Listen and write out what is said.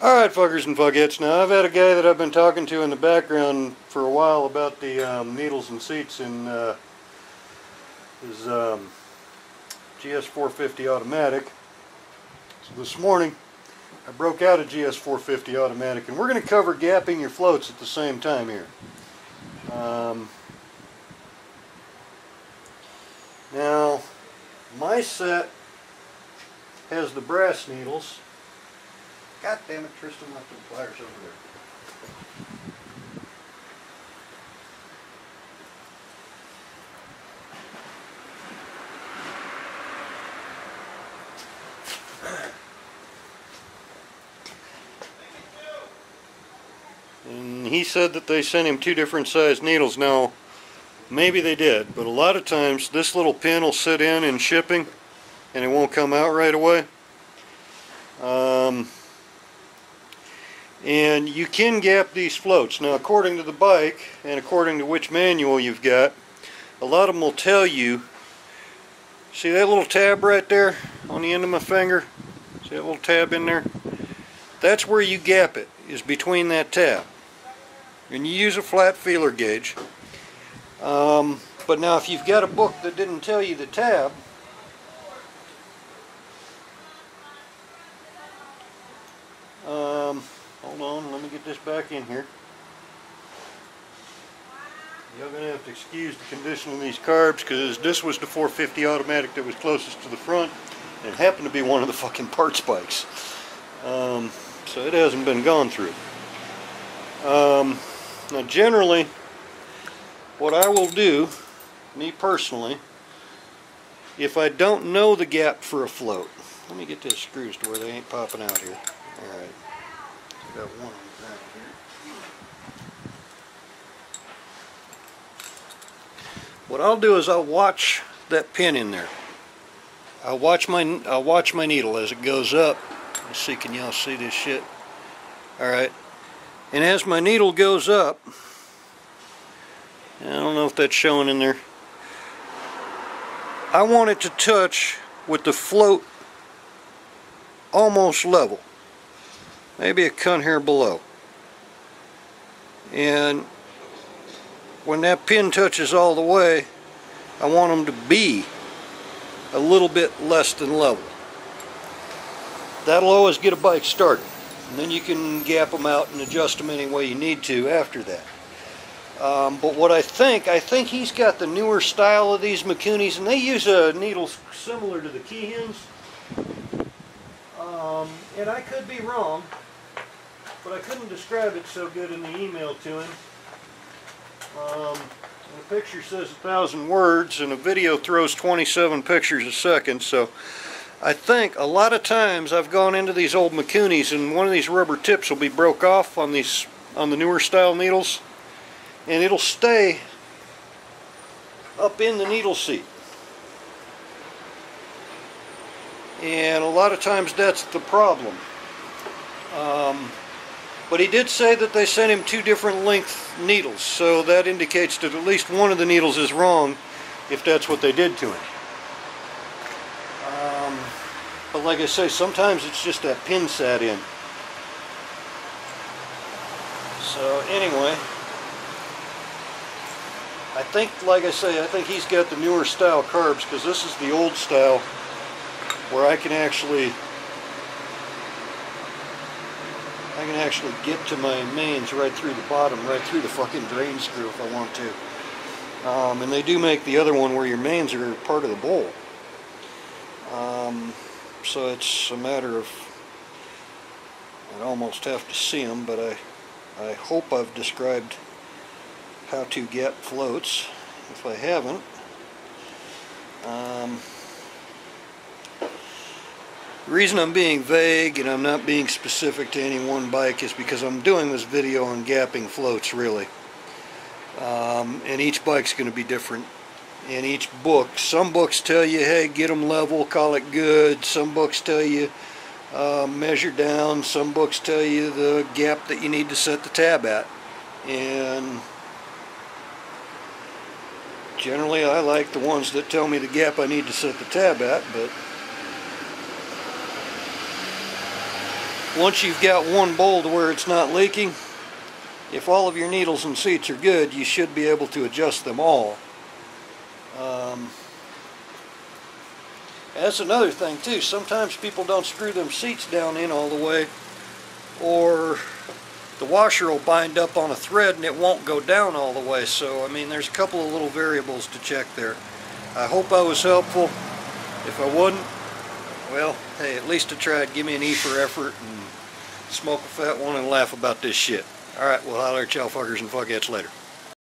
Alright, fuckers and fuckheads. Now, I've had a guy that I've been talking to in the background for a while about the needles and seats in his GS450 automatic. So this morning, I broke out a GS450 automatic, and we're going to cover gapping your floats at the same time here. Now, my set has the brass needles. God damn it, Tristan left the pliers over there. And he said that they sent him 2 different size needles. Now, maybe they did, but a lot of times this little pin will sit in shipping and it won't come out right away. And you can gap these floats. Now, according to the bike and according to which manual you've got, a lot of them will tell you, see that little tab right there on the end of my finger? See that little tab in there? That's where you gap it, is between that tab. And you use a flat feeler gauge. But now if you've got a book that didn't tell you the tab, hold on, let me get this back in here. You're going to have to excuse the condition of these carbs, because this was the 450 automatic that was closest to the front, and it happened to be one of the fucking parts bikes. So it hasn't been gone through. Now generally, what I will do, me personally, if I don't know the gap for a float, let me get these screws to where they ain't popping out here. Alright. Got one on the back here. What I'll do is I'll watch that pin in there. I'll watch my needle as it goes up. Let's see, can y'all see this shit? Alright. And as my needle goes up, I don't know if that's showing in there, I want it to touch with the float almost level. Maybe a cunt hair below. And when that pin touches all the way, I want them to be a little bit less than level. That'll always get a bike started. And then you can gap them out and adjust them any way you need to after that. But what I think he's got the newer style of these Mikunis, and they use needles similar to the Kihins. And I could be wrong, but I couldn't describe it so good in the email to him. And the picture says 1,000 words, and a video throws 27 pictures a second, so I think a lot of times I've gone into these old Mikunis, and one of these rubber tips will be broke off on the newer style needles, and it'll stay up in the needle seat. And a lot of times that's the problem. But he did say that they sent him 2 different length needles, so that indicates that at least one of the needles is wrong, if that's what they did to him. But like I say, sometimes it's just that pin sat in. So anyway, I think, like I say, I think he's got the newer style carbs, because this is the old style where I can actually get to my mains right through the bottom, right through the fucking drain screw if I want to. And they do make the other one where your mains are part of the bowl. So it's a matter of, I'd almost have to see them, but I hope I've described how to gap floats. If I haven't, the reason I'm being vague and I'm not being specific to any one bike is because I'm doing this video on gapping floats, really. And each bike's going to be different. And each book, some books tell you, hey, get them level, call it good. Some books tell you measure down. Some books tell you the gap that you need to set the tab at. And generally I like the ones that tell me the gap I need to set the tab at, but once you've got one bowl to where it's not leaking, if all of your needles and seats are good, you should be able to adjust them all. That's another thing too. Sometimes people don't screw them seats down in all the way, or the washer will bind up on a thread and it won't go down all the way. So I mean, there's a couple of little variables to check there. I hope I was helpful. If I wasn't, well, hey, at least I tried. Give me an E for effort, and smoke a fat one and laugh about this shit. Alright, we'll holler at y'all fuckers and fuckheads later.